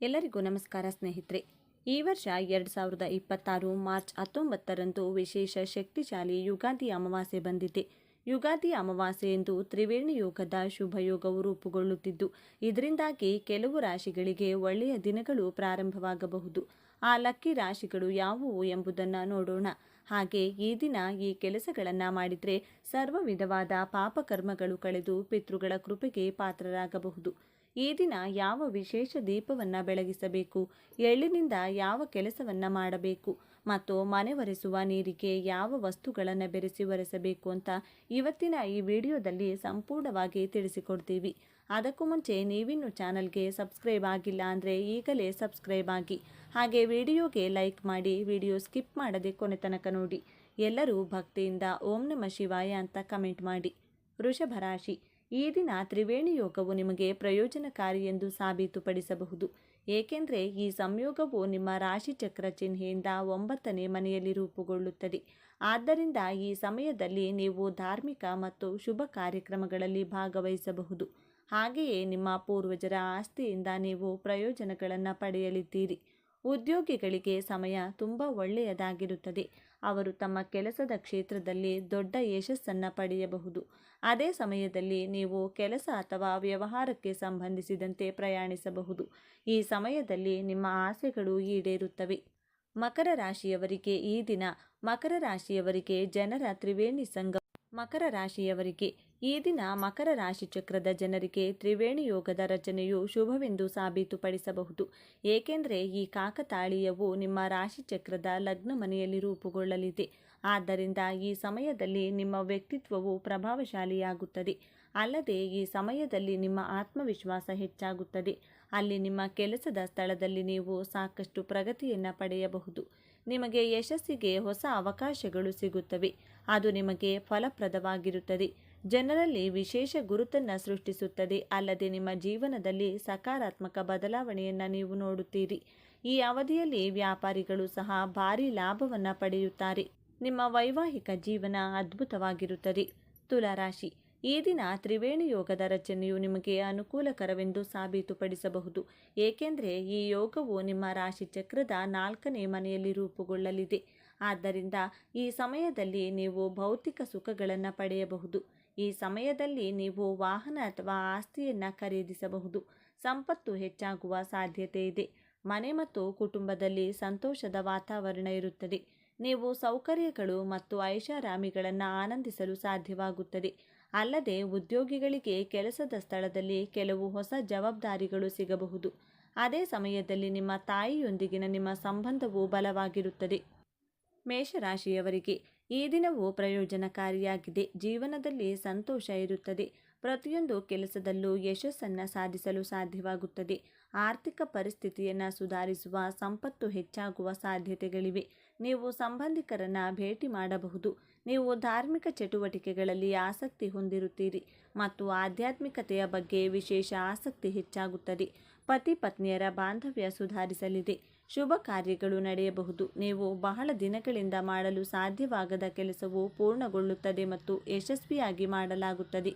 ಎಲ್ಲರಿಗೂ ನಮಸ್ಕಾರ ಸ್ನೇಹಿತರೆ. ಈ ವರ್ಷ 2026 ಮಾರ್ಚ್ 19ರಂದು ವಿಶೇಷ ಶಕ್ತಿಶಾಲಿ ಯುಗಾದಿ ಅಮಾವಾಸ್ಯೆ ಬಂದಿದೆ. ಯುಗಾದಿ ಅಮಾವಾಸ್ಯೆಯಂದು ತ್ರಿವೇಣಿ ಯೋಗದ ಶುಭಯೋಗವು ರೂಪುಗೊಳ್ಳುತ್ತಿದ್ದು, ಇದರಿಂದಾಗಿ ಕೆಲವು ರಾಶಿಗಳಿಗೆ ಒಳ್ಳೆಯ ದಿನಗಳು ಪ್ರಾರಂಭವಾಗಬಹುದು. ಆ ಲಕ್ಕಿ ರಾಶಿಗಳು ಯಾವುವು ಎಂಬುದನ್ನು ನೋಡೋಣ. ಹಾಗೆ ಈ ದಿನ ಈ ಕೆಲಸಗಳನ್ನು ಮಾಡಿದರೆ ಸರ್ವ ವಿಧವಾದ ಪಾಪಕರ್ಮಗಳು ಕಳೆದು ಪಿತೃಗಳ ಕೃಪೆಗೆ ಪಾತ್ರರಾಗಬಹುದು. ಈ ದಿನ ಯಾವ ವಿಶೇಷ ದೀಪವನ್ನು ಬೆಳಗಿಸಬೇಕು, ಎಳ್ಳಿನಿಂದ ಯಾವ ಕೆಲಸವನ್ನು ಮಾಡಬೇಕು ಮತ್ತು ಮನೆ ಒರೆಸುವ ನೀರಿಗೆ ಯಾವ ವಸ್ತುಗಳನ್ನು ಬೆರೆಸಿ ಒರೆಸಬೇಕು ಅಂತ ಇವತ್ತಿನ ಈ ವಿಡಿಯೋದಲ್ಲಿ ಸಂಪೂರ್ಣವಾಗಿ ತಿಳಿಸಿಕೊಡ್ತೀವಿ. ಅದಕ್ಕೂ ಮುಂಚೆ ನೀವಿನ್ನು ಚಾನಲ್ಗೆ ಸಬ್ಸ್ಕ್ರೈಬ್ ಆಗಿಲ್ಲ ಅಂದರೆ ಈಗಲೇ ಸಬ್ಸ್ಕ್ರೈಬ್ ಆಗಿ, ಹಾಗೆ ವಿಡಿಯೋಗೆ ಲೈಕ್ ಮಾಡಿ, ವಿಡಿಯೋ ಸ್ಕಿಪ್ ಮಾಡದೆ ಕೊನೆ ತನಕ ನೋಡಿ. ಎಲ್ಲರೂ ಭಕ್ತಿಯಿಂದ ಓಂ ನಮಃ ಶಿವಾಯ ಅಂತ ಕಮೆಂಟ್ ಮಾಡಿ. ವೃಷಭ ರಾಶಿ. ಈ ದಿನ ತ್ರಿವೇಣಿ ಯೋಗವು ನಿಮಗೆ ಪ್ರಯೋಜನಕಾರಿ ಎಂದು ಸಾಬೀತುಪಡಿಸಬಹುದು. ಏಕೆಂದರೆ ಈ ಸಂಯೋಗವು ನಿಮ್ಮ ರಾಶಿಚಕ್ರ ಚಿಹ್ನೆಯಿಂದ 9ನೇ ಮನೆಯಲ್ಲಿ ರೂಪುಗೊಳ್ಳುತ್ತದೆ. ಆದ್ದರಿಂದ ಈ ಸಮಯದಲ್ಲಿ ನೀವು ಧಾರ್ಮಿಕ ಮತ್ತು ಶುಭ ಕಾರ್ಯಕ್ರಮಗಳಲ್ಲಿ ಭಾಗವಹಿಸಬಹುದು. ಹಾಗೆಯೇ ನಿಮ್ಮ ಪೂರ್ವಜರ ಆಸ್ತಿಯಿಂದ ನೀವು ಪ್ರಯೋಜನಗಳನ್ನು ಪಡೆಯಲಿದ್ದೀರಿ. ಉದ್ಯೋಗಿಗಳಿಗೆ ಸಮಯ ತುಂಬ ಒಳ್ಳೆಯದಾಗಿರುತ್ತದೆ. ಅವರು ತಮ್ಮ ಕೆಲಸದ ಕ್ಷೇತ್ರದಲ್ಲಿ ದೊಡ್ಡ ಯಶಸ್ಸನ್ನು ಪಡೆಯಬಹುದು. ಅದೇ ಸಮಯದಲ್ಲಿ ನೀವು ಕೆಲಸ ಅಥವಾ ವ್ಯವಹಾರಕ್ಕೆ ಸಂಬಂಧಿಸಿದಂತೆ ಪ್ರಯಾಣಿಸಬಹುದು. ಈ ಸಮಯದಲ್ಲಿ ನಿಮ್ಮ ಆಸೆಗಳು ಈಡೇರುತ್ತವೆ. ಮಕರ ರಾಶಿಯವರಿಗೆ ಈ ದಿನ ಮಕರ ರಾಶಿಯವರಿಗೆ ಜನರ ತ್ರಿವೇಣಿ ಸಂಗಮ. ಮಕರ ರಾಶಿಯವರಿಗೆ ಈ ದಿನ ಮಕರ ರಾಶಿ ಚಕ್ರದ ಜನರಿಗೆ ತ್ರಿವೇಣಿ ಯೋಗದ ರಚನೆಯು ಶುಭವೆಂದು ಸಾಬೀತುಪಡಿಸಬಹುದು. ಏಕೆಂದರೆ ಈ ಕಾಕತಾಳೀಯವು ನಿಮ್ಮ ರಾಶಿ ಚಕ್ರದ ಲಗ್ನ ಮನೆಯಲ್ಲಿ ರೂಪುಗೊಳ್ಳಲಿದೆ. ಆದ್ದರಿಂದ ಈ ಸಮಯದಲ್ಲಿ ನಿಮ್ಮ ವ್ಯಕ್ತಿತ್ವವು ಪ್ರಭಾವಶಾಲಿಯಾಗುತ್ತದೆ. ಅಲ್ಲದೆ ಈ ಸಮಯದಲ್ಲಿ ನಿಮ್ಮ ಆತ್ಮವಿಶ್ವಾಸ ಹೆಚ್ಚಾಗುತ್ತದೆ. ಅಲ್ಲಿ ನಿಮ್ಮ ಕೆಲಸದ ಸ್ಥಳದಲ್ಲಿ ನೀವು ಸಾಕಷ್ಟು ಪ್ರಗತಿಯನ್ನು ಪಡೆಯಬಹುದು. ನಿಮಗೆ ಯಶಸ್ಸಿಗೆ ಹೊಸ ಅವಕಾಶಗಳು ಸಿಗುತ್ತವೆ. ಅದು ನಿಮಗೆ ಫಲಪ್ರದವಾಗಿರುತ್ತದೆ. ಜನರಲ್ಲಿ ವಿಶೇಷ ಗುರುತನ್ನು ಸೃಷ್ಟಿಸುತ್ತದೆ. ಅಲ್ಲದೆ ನಿಮ್ಮ ಜೀವನದಲ್ಲಿ ಸಕಾರಾತ್ಮಕ ಬದಲಾವಣೆಯನ್ನು ನೀವು ನೋಡುತ್ತೀರಿ. ಈ ಅವಧಿಯಲ್ಲಿ ವ್ಯಾಪಾರಿಗಳು ಸಹ ಭಾರೀ ಲಾಭವನ್ನು ಪಡೆಯುತ್ತಾರೆ. ನಿಮ್ಮ ವೈವಾಹಿಕ ಜೀವನ ಅದ್ಭುತವಾಗಿರುತ್ತದೆ. ತುಲಾರಾಶಿ. ಈ ದಿನ ತ್ರಿವೇಣಿ ಯೋಗದ ರಚನೆಯು ನಿಮಗೆ ಅನುಕೂಲಕರವೆಂದು ಸಾಬೀತುಪಡಿಸಬಹುದು. ಏಕೆಂದರೆ ಈ ಯೋಗವು ನಿಮ್ಮ ರಾಶಿ ಚಕ್ರದ 4ನೇ ಮನೆಯಲ್ಲಿ ರೂಪುಗೊಳ್ಳಲಿದೆ. ಆದ್ದರಿಂದ ಈ ಸಮಯದಲ್ಲಿ ನೀವು ಭೌತಿಕ ಸುಖಗಳನ್ನು ಪಡೆಯಬಹುದು. ಈ ಸಮಯದಲ್ಲಿ ನೀವು ವಾಹನ ಅಥವಾ ಆಸ್ತಿಯನ್ನು ಖರೀದಿಸಬಹುದು. ಸಂಪತ್ತು ಹೆಚ್ಚಾಗುವ ಸಾಧ್ಯತೆ ಇದೆ. ಮನೆ ಮತ್ತು ಕುಟುಂಬದಲ್ಲಿ ಸಂತೋಷದ ವಾತಾವರಣ ಇರುತ್ತದೆ. ನೀವು ಸೌಕರ್ಯಗಳು ಮತ್ತು ಐಷಾರಾಮಿಗಳನ್ನು ಆನಂದಿಸಲು ಸಾಧ್ಯವಾಗುತ್ತದೆ. ಅಲ್ಲದೆ ಉದ್ಯೋಗಿಗಳಿಗೆ ಕೆಲಸದ ಸ್ಥಳದಲ್ಲಿ ಕೆಲವು ಹೊಸ ಜವಾಬ್ದಾರಿಗಳು ಸಿಗಬಹುದು. ಅದೇ ಸಮಯದಲ್ಲಿ ನಿಮ್ಮ ತಾಯಿಯೊಂದಿಗಿನ ನಿಮ್ಮ ಸಂಬಂಧವು ಬಲವಾಗಿರುತ್ತದೆ. ಮೇಷರಾಶಿಯವರಿಗೆ ಈ ದಿನವೂ ಪ್ರಯೋಜನಕಾರಿಯಾಗಿದೆ. ಜೀವನದಲ್ಲಿ ಸಂತೋಷ ಇರುತ್ತದೆ. ಪ್ರತಿಯೊಂದು ಕೆಲಸದಲ್ಲೂ ಯಶಸ್ಸನ್ನು ಸಾಧಿಸಲು ಸಾಧ್ಯವಾಗುತ್ತದೆ. ಆರ್ಥಿಕ ಪರಿಸ್ಥಿತಿಯನ್ನು ಸುಧಾರಿಸುವ ಸಂಪತ್ತು ಹೆಚ್ಚಾಗುವ ಸಾಧ್ಯತೆಗಳಿವೆ. ನೀವು ಸಂಬಂಧಿಕರನ್ನು ಭೇಟಿ ಮಾಡಬಹುದು. ನೀವು ಧಾರ್ಮಿಕ ಚಟುವಟಿಕೆಗಳಲ್ಲಿ ಆಸಕ್ತಿ ಹೊಂದಿರುತ್ತೀರಿ ಮತ್ತು ಆಧ್ಯಾತ್ಮಿಕತೆಯ ಬಗ್ಗೆ ವಿಶೇಷ ಆಸಕ್ತಿ ಹೆಚ್ಚಾಗುತ್ತದೆ. ಪತಿ ಪತ್ನಿಯರ ಬಾಂಧವ್ಯ ಸುಧಾರಿಸಲಿದೆ. ಶುಭ ಕಾರ್ಯಗಳು ನಡೆಯಬಹುದು. ನೀವು ಬಹಳ ದಿನಗಳಿಂದ ಮಾಡಲು ಸಾಧ್ಯವಾಗದ ಕೆಲಸವು ಪೂರ್ಣಗೊಳ್ಳುತ್ತದೆ ಮತ್ತು ಯಶಸ್ವಿಯಾಗಿ ಮಾಡಲಾಗುತ್ತದೆ.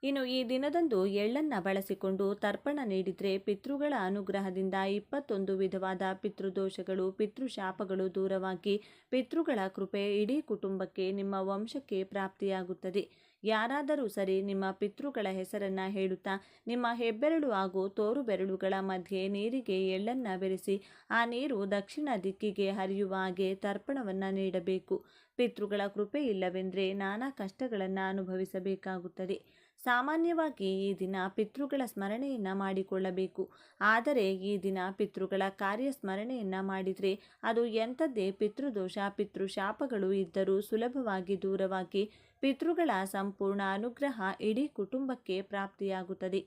ಇನ್ನು ಈ ದಿನದಂದು ಎಳ್ಳನ್ನು ಬಳಸಿಕೊಂಡು ತರ್ಪಣ ನೀಡಿದರೆ ಪಿತೃಗಳ ಅನುಗ್ರಹದಿಂದ 21 ವಿಧವಾದ ಪಿತೃದೋಷಗಳು, ಪಿತೃಶಾಪಗಳು ದೂರವಾಗಿ ಪಿತೃಗಳ ಕೃಪೆ ಇಡೀ ಕುಟುಂಬಕ್ಕೆ, ನಿಮ್ಮ ವಂಶಕ್ಕೆ ಪ್ರಾಪ್ತಿಯಾಗುತ್ತದೆ. ಯಾರಾದರೂ ಸರಿ ನಿಮ್ಮ ಪಿತೃಗಳ ಹೆಸರನ್ನು ಹೇಳುತ್ತಾ ನಿಮ್ಮ ಹೆಬ್ಬೆರಳು ಹಾಗೂ ತೋರು ಬೆರಳುಗಳ ಮಧ್ಯೆ ನೀರಿಗೆ ಎಳ್ಳನ್ನು ಬೆರೆಸಿ ಆ ನೀರು ದಕ್ಷಿಣ ದಿಕ್ಕಿಗೆ ಹರಿಯುವ ಹಾಗೆ ತರ್ಪಣವನ್ನು ನೀಡಬೇಕು. ಪಿತೃಗಳ ಕೃಪೆ ಇಲ್ಲವೆಂದರೆ ನಾನಾ ಕಷ್ಟಗಳನ್ನು ಅನುಭವಿಸಬೇಕಾಗುತ್ತದೆ. ಸಾಮಾನ್ಯವಾಗಿ ಈ ದಿನ ಪಿತೃಗಳ ಸ್ಮರಣೆಯನ್ನು ಮಾಡಿಕೊಳ್ಳಬೇಕು. ಆದರೆ ಈ ದಿನ ಪಿತೃಗಳ ಕಾರ್ಯ ಸ್ಮರಣೆಯನ್ನು ಮಾಡಿದರೆ ಅದು ಎಂಥದ್ದೇ ಪಿತೃದೋಷ, ಪಿತೃಶಾಪಗಳು ಇದ್ದರೂ ಸುಲಭವಾಗಿ ದೂರವಾಗಿ ಪಿತೃಗಳ ಸಂಪೂರ್ಣ ಅನುಗ್ರಹ ಇಡೀ ಕುಟುಂಬಕ್ಕೆ ಪ್ರಾಪ್ತಿಯಾಗುತ್ತದೆ.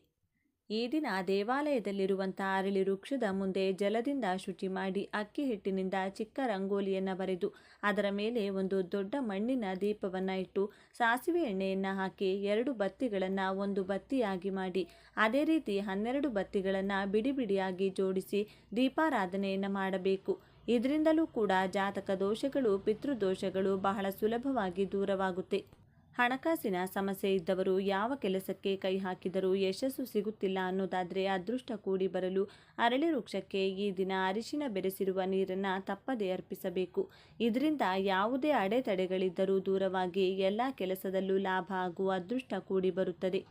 ಈ ದಿನ ದೇವಾಲಯದಲ್ಲಿರುವಂಥ ಅರಳಿ ವೃಕ್ಷದ ಮುಂದೆ ಜಲದಿಂದ ಶುಚಿ ಮಾಡಿ ಅಕ್ಕಿ ಹಿಟ್ಟಿನಿಂದ ಚಿಕ್ಕ ರಂಗೋಲಿಯನ್ನು ಬರೆದು ಅದರ ಮೇಲೆ ಒಂದು ದೊಡ್ಡ ಮಣ್ಣಿನ ದೀಪವನ್ನು ಇಟ್ಟು ಸಾಸಿವೆ ಎಣ್ಣೆಯನ್ನು ಹಾಕಿ 2 ಬತ್ತಿಗಳನ್ನು ಒಂದು ಬತ್ತಿಯಾಗಿ ಮಾಡಿ ಅದೇ ರೀತಿ 12 ಬತ್ತಿಗಳನ್ನು ಬಿಡಿ ಬಿಡಿಯಾಗಿ ಜೋಡಿಸಿ ದೀಪಾರಾಧನೆಯನ್ನು ಮಾಡಬೇಕು. ಇದರಿಂದಲೂ ಕೂಡ ಜಾತಕ ದೋಷಗಳು, ಪಿತೃದೋಷಗಳು ಬಹಳ ಸುಲಭವಾಗಿ ದೂರವಾಗುತ್ತೆ. ಹಣಕಾಸಿನ ಸಮಸ್ಯೆ ಇದ್ದವರು ಯಾವ ಕೆಲಸಕ್ಕೆ ಕೈ ಹಾಕಿದರೂ ಯಶಸ್ಸು ಸಿಗುತ್ತಿಲ್ಲ ಅನ್ನೋದಾದರೆ ಅದೃಷ್ಟ ಕೂಡಿ ಬರಲು ಅರಳಿ ವೃಕ್ಷಕ್ಕೆ ಈ ದಿನ ಅರಿಶಿನ ಬೆರೆಸಿರುವ ನೀರನ್ನು ತಪ್ಪದೇ ಅರ್ಪಿಸಬೇಕು. ಇದರಿಂದ ಯಾವುದೇ ಅಡೆತಡೆಗಳಿದ್ದರೂ ದೂರವಾಗಿ ಎಲ್ಲ ಕೆಲಸದಲ್ಲೂ ಲಾಭ ಹಾಗೂ ಅದೃಷ್ಟ ಕೂಡಿ ಬರುತ್ತದೆ.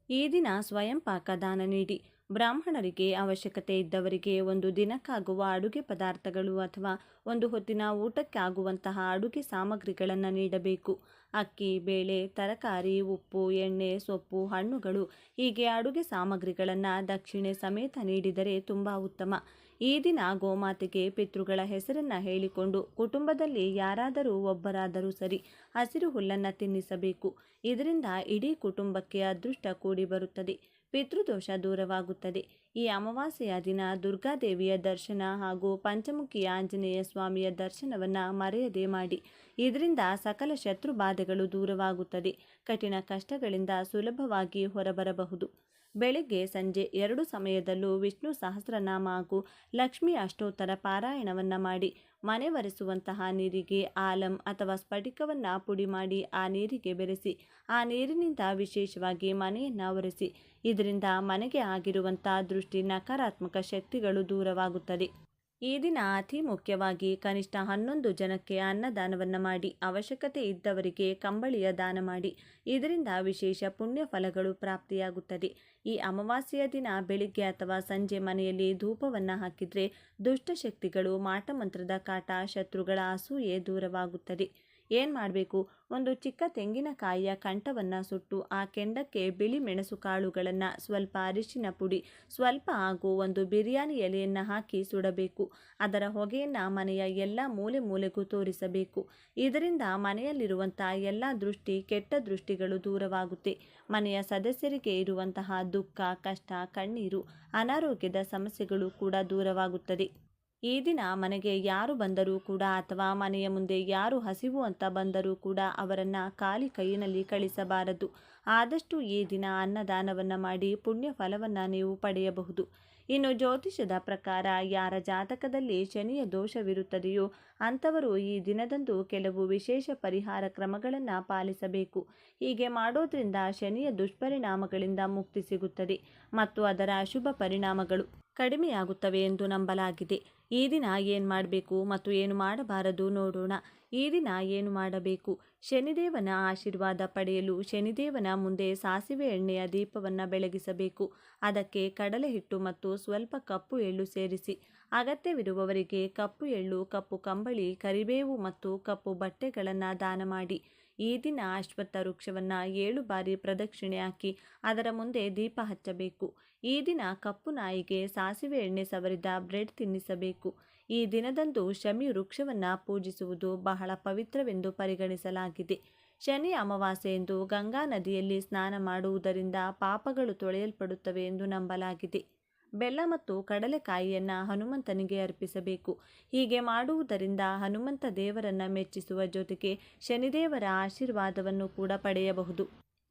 ಈ ದಿನ ಸ್ವಯಂ ಪಾಕ ದಾನ ನೀಡಿ. ಬ್ರಾಹ್ಮಣರಿಗೆ ಅವಶ್ಯಕತೆ ಇದ್ದವರಿಗೆ ಒಂದು ದಿನಕ್ಕಾಗುವ ಅಡುಗೆ ಪದಾರ್ಥಗಳು ಅಥವಾ ಒಂದು ಹೊತ್ತಿನ ಊಟಕ್ಕಾಗುವಂತಹ ಅಡುಗೆ ಸಾಮಗ್ರಿಗಳನ್ನು ನೀಡಬೇಕು. ಅಕ್ಕಿ, ಬೇಳೆ, ತರಕಾರಿ, ಉಪ್ಪು, ಎಣ್ಣೆ, ಸೊಪ್ಪು, ಹಣ್ಣುಗಳು ಹೀಗೆ ಅಡುಗೆ ಸಾಮಗ್ರಿಗಳನ್ನು ದಕ್ಷಿಣೆ ಸಮೇತ ನೀಡಿದರೆ ತುಂಬ ಉತ್ತಮ. ಈ ದಿನ ಗೋಮಾತೆಗೆ ಪಿತೃಗಳ ಹೆಸರನ್ನು ಹೇಳಿಕೊಂಡು ಕುಟುಂಬದಲ್ಲಿ ಯಾರಾದರೂ ಒಬ್ಬರಾದರೂ ಸರಿ ಹಸಿರು ಹುಲ್ಲನ್ನು ತಿನ್ನಿಸಬೇಕು. ಇದರಿಂದ ಇಡೀ ಕುಟುಂಬಕ್ಕೆ ಅದೃಷ್ಟ ಕೂಡಿ ಬರುತ್ತದೆ, ಪಿತೃದೋಷ ದೂರವಾಗುತ್ತದೆ. ಈ ಅಮಾವಾಸ್ಯೆಯ ದಿನ ದುರ್ಗಾದೇವಿಯ ದರ್ಶನ ಹಾಗೂ ಪಂಚಮುಖಿ ಆಂಜನೇಯ ಸ್ವಾಮಿಯ ದರ್ಶನವನ್ನು ಮರೆಯದೆ ಮಾಡಿ. ಇದರಿಂದ ಸಕಲ ಶತ್ರು ಬಾಧೆಗಳು ದೂರವಾಗುತ್ತದೆ, ಕಠಿಣ ಕಷ್ಟಗಳಿಂದ ಸುಲಭವಾಗಿ ಹೊರಬರಬಹುದು. ಬೆಳಿಗ್ಗೆ ಸಂಜೆ 2 ಸಮಯದಲ್ಲೂ ವಿಷ್ಣು ಸಹಸ್ರನಾಮ ಹಾಗೂ ಲಕ್ಷ್ಮೀ ಅಷ್ಟೋತ್ತರ ಪಾರಾಯಣವನ್ನು ಮಾಡಿ. ಮನೆ ಒರೆಸುವಂತಹ ನೀರಿಗೆ ಆಲಂ ಅಥವಾ ಸ್ಫಟಿಕವನ್ನು ಪುಡಿ ಮಾಡಿ ಆ ನೀರಿಗೆ ಬೆರೆಸಿ ಆ ನೀರಿನಿಂದ ವಿಶೇಷವಾಗಿ ಮನೆಯನ್ನು ಒರೆಸಿ. ಇದರಿಂದ ಮನೆಗೆ ಆಗಿರುವಂಥ ದೃಷ್ಟಿ ನಕಾರಾತ್ಮಕ ಶಕ್ತಿಗಳು ದೂರವಾಗುತ್ತದೆ. ಈ ದಿನ ಅತಿ ಮುಖ್ಯವಾಗಿ ಕನಿಷ್ಠ 11 ಜನಕ್ಕೆ ಅನ್ನದಾನವನ್ನು ಮಾಡಿ. ಅವಶ್ಯಕತೆ ಇದ್ದವರಿಗೆ ಕಂಬಳಿಯ ದಾನ ಮಾಡಿ. ಇದರಿಂದ ವಿಶೇಷ ಪುಣ್ಯ ಫಲಗಳು ಪ್ರಾಪ್ತಿಯಾಗುತ್ತದೆ. ಈ ಅಮಾವಾಸ್ಯೆಯ ದಿನ ಬೆಳಿಗ್ಗೆ ಅಥವಾ ಸಂಜೆ ಮನೆಯಲ್ಲಿ ಧೂಪವನ್ನು ಹಾಕಿದರೆ ದುಷ್ಟಶಕ್ತಿಗಳು, ಮಾಟಮಂತ್ರದ ಕಾಟ, ಶತ್ರುಗಳ ಅಸೂಯೆ ದೂರವಾಗುತ್ತದೆ. ಏನು ಮಾಡಬೇಕು? ಒಂದು ಚಿಕ್ಕ ತೆಂಗಿನಕಾಯಿಯ ಕಂಠವನ್ನು ಸುಟ್ಟು ಆ ಕೆಂಡಕ್ಕೆ ಬಿಳಿ ಮೆಣಸು ಕಾಳುಗಳನ್ನು, ಸ್ವಲ್ಪ ಅರಿಶಿನ ಪುಡಿ, ಸ್ವಲ್ಪ ಹಾಗೂ ಒಂದು ಬಿರಿಯಾನಿ ಎಲೆಯನ್ನು ಹಾಕಿ ಸುಡಬೇಕು. ಅದರ ಹೊಗೆಯನ್ನು ಮನೆಯ ಎಲ್ಲ ಮೂಲೆ ಮೂಲೆಗೂ ತೋರಿಸಬೇಕು. ಇದರಿಂದ ಮನೆಯಲ್ಲಿರುವಂಥ ಎಲ್ಲ ದೃಷ್ಟಿ, ಕೆಟ್ಟ ದೃಷ್ಟಿಗಳು ದೂರವಾಗುತ್ತೆ. ಮನೆಯ ಸದಸ್ಯರಿಗೆ ಇರುವಂತಹ ದುಃಖ, ಕಷ್ಟ, ಕಣ್ಣೀರು, ಅನಾರೋಗ್ಯದ ಸಮಸ್ಯೆಗಳು ಕೂಡ ದೂರವಾಗುತ್ತದೆ. ಈ ದಿನ ಮನೆಗೆ ಯಾರು ಬಂದರೂ ಕೂಡ ಅಥವಾ ಮನೆಯ ಮುಂದೆ ಯಾರು ಹಸಿವು ಅಂತ ಬಂದರೂ ಕೂಡ ಅವರನ್ನು ಖಾಲಿ ಕೈಯಿನಲ್ಲಿ ಕಳಿಸಬಾರದು. ಆದಷ್ಟು ಈ ದಿನ ಅನ್ನದಾನವನ್ನು ಮಾಡಿ ಪುಣ್ಯ ಫಲವನ್ನು ನೀವು ಪಡೆಯಬಹುದು. ಇನ್ನು ಜ್ಯೋತಿಷದ ಪ್ರಕಾರ ಯಾರ ಜಾತಕದಲ್ಲಿ ಶನಿಯ ದೋಷವಿರುತ್ತದೆಯೋ ಅಂಥವರು ಈ ದಿನದಂದು ಕೆಲವು ವಿಶೇಷ ಪರಿಹಾರ ಕ್ರಮಗಳನ್ನು ಪಾಲಿಸಬೇಕು. ಹೀಗೆ ಮಾಡೋದ್ರಿಂದ ಶನಿಯ ದುಷ್ಪರಿಣಾಮಗಳಿಂದ ಮುಕ್ತಿ ಸಿಗುತ್ತದೆ ಮತ್ತು ಅದರ ಅಶುಭ ಪರಿಣಾಮಗಳು ಕಡಿಮೆಯಾಗುತ್ತವೆ ಎಂದು ನಂಬಲಾಗಿದೆ. ಈ ದಿನ ಏನು ಮಾಡಬೇಕು ಮತ್ತು ಏನು ಮಾಡಬಾರದು ನೋಡೋಣ. ಈ ದಿನ ಏನು ಮಾಡಬೇಕು? ಶನಿದೇವನ ಆಶೀರ್ವಾದ ಪಡೆಯಲು ಶನಿದೇವನ ಮುಂದೆ ಸಾಸಿವೆ ಎಣ್ಣೆಯ ದೀಪವನ್ನು ಬೆಳಗಿಸಬೇಕು. ಅದಕ್ಕೆ ಕಡಲೆ ಹಿಟ್ಟು ಮತ್ತು ಸ್ವಲ್ಪ ಕಪ್ಪು ಎಳ್ಳು ಸೇರಿಸಿ. ಅಗತ್ಯವಿರುವವರಿಗೆ ಕಪ್ಪು ಎಳ್ಳು, ಕಪ್ಪು ಕಂಬಳಿ, ಕರಿಬೇವು ಮತ್ತು ಕಪ್ಪು ಬಟ್ಟೆಗಳನ್ನು ದಾನ ಮಾಡಿ. ಈ ದಿನ ಅಶ್ವತ್ಥ ವೃಕ್ಷವನ್ನು 7 ಬಾರಿ ಪ್ರದಕ್ಷಿಣೆ ಹಾಕಿ ಅದರ ಮುಂದೆ ದೀಪ ಹಚ್ಚಬೇಕು. ಈ ದಿನ ಕಪ್ಪು ನಾಯಿಗೆ ಸಾಸಿವೆ ಎಣ್ಣೆ ಸವರಿದ ಬ್ರೆಡ್ ತಿನ್ನಿಸಬೇಕು. ಈ ದಿನದಂದು ಶಮಿ ವೃಕ್ಷವನ್ನು ಪೂಜಿಸುವುದು ಬಹಳ ಪವಿತ್ರವೆಂದು ಪರಿಗಣಿಸಲಾಗಿದೆ. ಶನಿ ಅಮಾವಾಸ್ಯೆಯಂದು ಗಂಗಾ ನದಿಯಲ್ಲಿ ಸ್ನಾನ ಮಾಡುವುದರಿಂದ ಪಾಪಗಳು ತೊಳೆಯಲ್ಪಡುತ್ತವೆ ಎಂದು ನಂಬಲಾಗಿದೆ. ಬೆಲ್ಲ ಮತ್ತು ಕಡಲೆಕಾಯಿಯನ್ನು ಹನುಮಂತನಿಗೆ ಅರ್ಪಿಸಬೇಕು. ಹೀಗೆ ಮಾಡುವುದರಿಂದ ಹನುಮಂತ ದೇವರನ್ನು ಮೆಚ್ಚಿಸುವ ಜೊತೆಗೆ ಶನಿದೇವರ ಆಶೀರ್ವಾದವನ್ನು ಕೂಡ ಪಡೆಯಬಹುದು.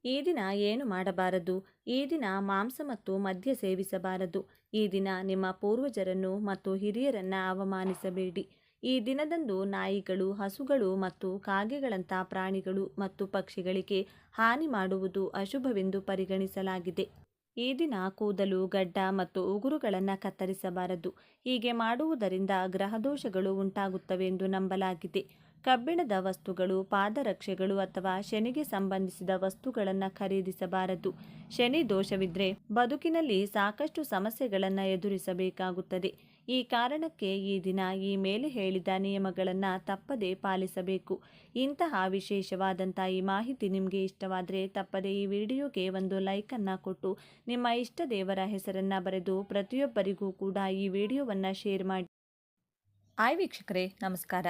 ಈ ದಿನ ಏನು ಮಾಡಬಾರದು? ಈ ದಿನ ಮಾಂಸ ಮತ್ತು ಮದ್ಯ ಸೇವಿಸಬಾರದು. ಈ ದಿನ ನಿಮ್ಮ ಪೂರ್ವಜರನ್ನು ಮತ್ತು ಹಿರಿಯರನ್ನು ಅವಮಾನಿಸಬೇಡಿ. ಈ ದಿನದಂದು ನಾಯಿಗಳು, ಹಸುಗಳು ಮತ್ತು ಕಾಗೆಗಳಂಥ ಪ್ರಾಣಿಗಳು ಮತ್ತು ಪಕ್ಷಿಗಳಿಗೆ ಹಾನಿ ಮಾಡುವುದು ಅಶುಭವೆಂದು ಪರಿಗಣಿಸಲಾಗಿದೆ. ಈ ದಿನ ಕೂದಲು, ಗಡ್ಡ ಮತ್ತು ಉಗುರುಗಳನ್ನು ಕತ್ತರಿಸಬಾರದು. ಹೀಗೆ ಮಾಡುವುದರಿಂದ ಗ್ರಹದೋಷಗಳು ಉಂಟಾಗುತ್ತವೆ ಎಂದು ನಂಬಲಾಗಿದೆ. ಕಬ್ಬಿಣದ ವಸ್ತುಗಳು, ಪಾದರಕ್ಷೆಗಳು ಅಥವಾ ಶನಿಗೆ ಸಂಬಂಧಿಸಿದ ವಸ್ತುಗಳನ್ನು ಖರೀದಿಸಬಾರದು. ಶನಿ ದೋಷವಿದ್ದರೆ ಬದುಕಿನಲ್ಲಿ ಸಾಕಷ್ಟು ಸಮಸ್ಯೆಗಳನ್ನು ಎದುರಿಸಬೇಕಾಗುತ್ತದೆ. ಈ ಕಾರಣಕ್ಕೆ ಈ ದಿನ ಈ ಮೇಲೆ ಹೇಳಿದ ನಿಯಮಗಳನ್ನು ತಪ್ಪದೇ ಪಾಲಿಸಬೇಕು. ಇಂತಹ ವಿಶೇಷವಾದಂಥ ಈ ಮಾಹಿತಿ ನಿಮಗೆ ಇಷ್ಟವಾದರೆ ತಪ್ಪದೇ ಈ ವಿಡಿಯೋಗೆ ಒಂದು ಲೈಕನ್ನು ಕೊಟ್ಟು ನಿಮ್ಮ ಇಷ್ಟ ದೇವರ ಹೆಸರನ್ನು ಬರೆದು ಪ್ರತಿಯೊಬ್ಬರಿಗೂ ಕೂಡ ಈ ವಿಡಿಯೋವನ್ನು ಶೇರ್ ಮಾಡಿ. ಹಾಯ್ ವೀಕ್ಷಕರೇ, ನಮಸ್ಕಾರ.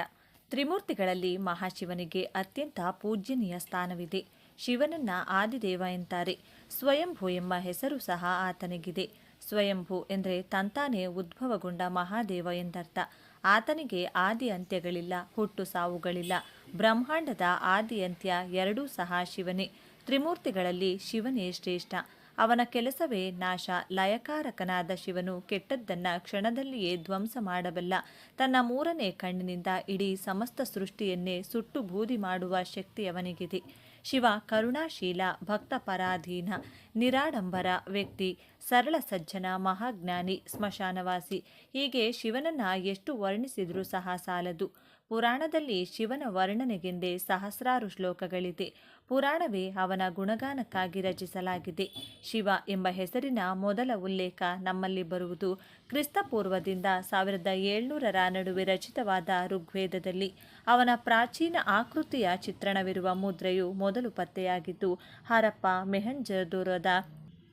ತ್ರಿಮೂರ್ತಿಗಳಲ್ಲಿ ಮಹಾಶಿವನಿಗೆ ಅತ್ಯಂತ ಪೂಜ್ಯನೀಯ ಸ್ಥಾನವಿದೆ. ಶಿವನನ್ನ ಆದಿದೇವ ಎಂತಾರೆ. ಸ್ವಯಂಭೂ ಎಂಬ ಹೆಸರು ಸಹ ಆತನಿಗಿದೆ. ಸ್ವಯಂಭೂ ಎಂದರೆ ತಂತಾನೇ ಉದ್ಭವಗೊಂಡ ಮಹಾದೇವ ಎಂದರ್ಥ. ಆತನಿಗೆ ಆದಿ ಅಂತ್ಯಗಳಿಲ್ಲ, ಹುಟ್ಟು ಸಾವುಗಳಿಲ್ಲ. ಬ್ರಹ್ಮಾಂಡದ ಆದಿ ಅಂತ್ಯ ಎರಡೂ ಸಹ ಶಿವನೇ. ತ್ರಿಮೂರ್ತಿಗಳಲ್ಲಿ ಶಿವನೇ ಶ್ರೇಷ್ಠ. ಅವನ ಕೆಲಸವೇ ನಾಶ. ಲಯಕಾರಕನಾದ ಶಿವನು ಕೆಟ್ಟದ್ದನ್ನು ಕ್ಷಣದಲ್ಲಿಯೇ ಧ್ವಂಸ ಮಾಡಬಲ್ಲ. ತನ್ನ 3ನೇ ಕಣ್ಣಿನಿಂದ ಇಡೀ ಸಮಸ್ತ ಸೃಷ್ಟಿಯನ್ನೇ ಸುಟ್ಟು ಬೂದಿ ಮಾಡುವ ಶಕ್ತಿ ಅವನಿಗಿದೆ. ಶಿವ ಕರುಣಾಶೀಲ, ಭಕ್ತ ಪರಾಧೀನ, ನಿರಾಡಂಬರ ವ್ಯಕ್ತಿ, ಸರಳ ಸಜ್ಜನ, ಮಹಾಜ್ಞಾನಿ, ಸ್ಮಶಾನವಾಸಿ. ಹೀಗೆ ಶಿವನನ್ನ ಎಷ್ಟು ವರ್ಣಿಸಿದರೂ ಸಹ ಸಾಲದು. ಪುರಾಣದಲ್ಲಿ ಶಿವನ ವರ್ಣನೆಗೆಂದೇ ಸಹಸ್ರಾರು ಶ್ಲೋಕಗಳಿದೆ. ಪುರಾಣವೇ ಅವನ ಗುಣಗಾನಕ್ಕಾಗಿ ರಚಿಸಲಾಗಿದೆ. ಶಿವ ಎಂಬ ಹೆಸರಿನ ಮೊದಲ ಉಲ್ಲೇಖ ನಮ್ಮಲ್ಲಿ ಬರುವುದು ಕ್ರಿಸ್ತಪೂರ್ವದಿಂದ 1700ರ ನಡುವೆ ರಚಿತವಾದ ಋಗ್ವೇದದಲ್ಲಿ. ಅವನ ಪ್ರಾಚೀನ ಆಕೃತಿಯ ಚಿತ್ರಣವಿರುವ ಮುದ್ರೆಯು ಮೊದಲು ಪತ್ತೆಯಾಗಿದ್ದು ಹರಪ್ಪ ಮೆಹಂಜೋದೊರದ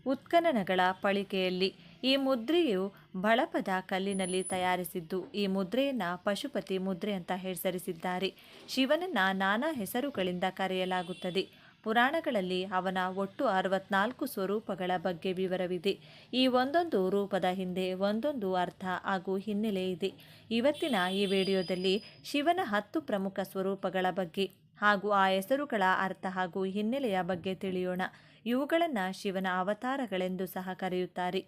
ಉತ್ಖನನಗಳ ಪಳಿಕೆಯಲ್ಲಿ. ಈ ಮುದ್ರೆಯು ಬಳಪದ ಕಲ್ಲಿನಲ್ಲಿ ತಯಾರಿಸಿದ್ದು. ಈ ಮುದ್ರೆಯನ್ನ ಪಶುಪತಿ ಮುದ್ರೆ ಅಂತ ಹೆಸರಿಸಿದ್ದಾರೆ. ಶಿವನನ್ನ ನಾನಾ ಹೆಸರುಗಳಿಂದ ಕರೆಯಲಾಗುತ್ತದೆ. ಪುರಾಣಗಳಲ್ಲಿ ಅವನ ಒಟ್ಟು 64 ಸ್ವರೂಪಗಳ ಬಗ್ಗೆ ವಿವರವಿದೆ. ಈ ಒಂದೊಂದು ರೂಪದ ಹಿಂದೆ ಒಂದೊಂದು ಅರ್ಥ ಹಾಗೂ ಹಿನ್ನೆಲೆ ಇದೆ. ಇವತ್ತಿನ ಈ ವಿಡಿಯೋದಲ್ಲಿ ಶಿವನ 10 ಪ್ರಮುಖ ಸ್ವರೂಪಗಳ ಬಗ್ಗೆ ಹಾಗೂ ಆ ಹೆಸರುಗಳ ಅರ್ಥ ಹಾಗೂ ಹಿನ್ನೆಲೆಯ ಬಗ್ಗೆ ತಿಳಿಯೋಣ. ಇವುಗಳನ್ನು ಶಿವನ ಅವತಾರಗಳೆಂದು ಸಹ ಕರೆಯುತ್ತಾರೆ.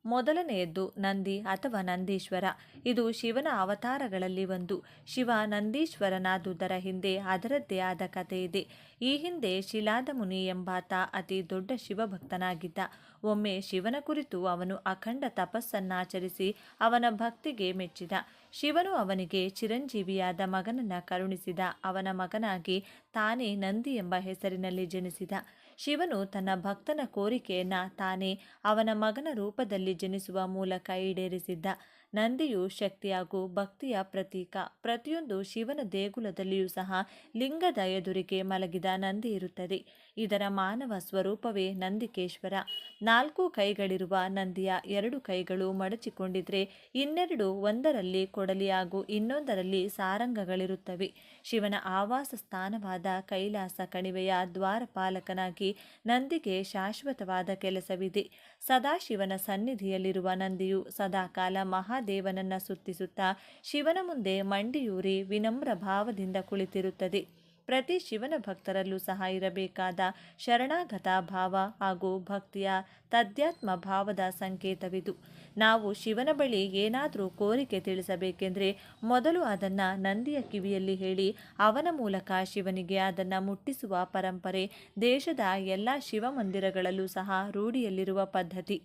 ಮೊದಲನೆಯದ್ದು ನಂದಿ ಅಥವಾ ನಂದೀಶ್ವರ. ಇದು ಶಿವನ ಅವತಾರಗಳಲ್ಲಿ ಒಂದು. ಶಿವ ನಂದೀಶ್ವರನಾದುದರ ಹಿಂದೆ ಅದರದ್ದೇ ಆದ ಕಥೆ ಇದೆ. ಈ ಹಿಂದೆ ಶಿಲಾದಮುನಿ ಎಂಬಾತ ಅತಿ ದೊಡ್ಡ ಶಿವಭಕ್ತನಾಗಿದ್ದ. ಒಮ್ಮೆ ಶಿವನ ಕುರಿತು ಅವನು ಅಖಂಡ ತಪಸ್ಸನ್ನಾಚರಿಸಿ ಅವನ ಭಕ್ತಿಗೆ ಮೆಚ್ಚಿದ. ಶಿವನು ಅವನಿಗೆ ಚಿರಂಜೀವಿಯಾದ ಮಗನನ್ನ ಕರುಣಿಸಿದ. ಅವನ ಮಗನಾಗಿ ತಾನೇ ನಂದಿ ಎಂಬ ಹೆಸರಿನಲ್ಲಿ ಜನಿಸಿದ. ಶಿವನು ತನ್ನ ಭಕ್ತನ ಕೋರಿಕೆಯನ್ನ ತಾನೇ ಅವನ ಮಗನ ರೂಪದಲ್ಲಿ ಜನಿಸುವ ಮೂಲಕ ಈಡೇರಿಸಿದ್ದ. ನಂದಿಯು ಶಕ್ತಿ ಹಾಗೂ ಭಕ್ತಿಯ ಪ್ರತೀಕ. ಪ್ರತಿಯೊಂದು ಶಿವನ ದೇಗುಲದಲ್ಲಿಯೂ ಸಹ ಲಿಂಗದ ಎದುರಿಗೆ ಮಲಗಿದ ನಂದಿ ಇರುತ್ತದೆ. ಇದರ ಮಾನವ ಸ್ವರೂಪವೇ ನಂದಿಕೇಶ್ವರ. 4 ಕೈಗಳಿರುವ ನಂದಿಯ 2 ಕೈಗಳು ಮಡಚಿಕೊಂಡಿದ್ರೆ ಇನ್ನೆರಡು, ಒಂದರಲ್ಲಿ ಕೊಡಲಿ ಹಾಗೂ ಇನ್ನೊಂದರಲ್ಲಿ ಸಾರಂಗಗಳಿರುತ್ತವೆ. ಶಿವನ ಆವಾಸ ಸ್ಥಾನವಾದ ಕೈಲಾಸ ಕಣಿವೆಯ ದ್ವಾರಪಾಲಕನಾಗಿ ನಂದಿಗೆ ಶಾಶ್ವತವಾದ ಕೆಲಸವಿದೆ. ಸದಾಶಿವನ ಸನ್ನಿಧಿಯಲ್ಲಿರುವ ನಂದಿಯು ಸದಾಕಾಲ ಮಹಾದೇವನನ್ನ ಸುತ್ತಿಸುತ್ತಾ ಶಿವನ ಮುಂದೆ ಮಂಡಿಯೂರಿ ವಿನಮ್ರ ಭಾವದಿಂದ ಕುಳಿತಿರುತ್ತದೆ. ಪ್ರತಿ ಶಿವನ ಭಕ್ತರಲ್ಲೂ ಸಹ ಇರಬೇಕಾದ ಶರಣಾಗತ ಭಾವ ಹಾಗೂ ಭಕ್ತಿಯ ತದ್ಯಾತ್ಮ ಭಾವದ ಸಂಕೇತವಿದು. ನಾವು ಶಿವನ ಬಳಿ ಏನಾದರೂ ಕೋರಿಕೆ ತಿಳಿಸಬೇಕೆಂದರೆ ಮೊದಲು ಅದನ್ನು ನಂದಿಯ ಕಿವಿಯಲ್ಲಿ ಹೇಳಿ ಅವನ ಮೂಲಕ ಶಿವನಿಗೆ ಅದನ್ನು ಮುಟ್ಟಿಸುವ ಪರಂಪರೆ ದೇಶದ ಎಲ್ಲ ಶಿವ ಮಂದಿರಗಳಲ್ಲೂ ಸಹ ರೂಢಿಯಲ್ಲಿರುವ ಪದ್ಧತಿ.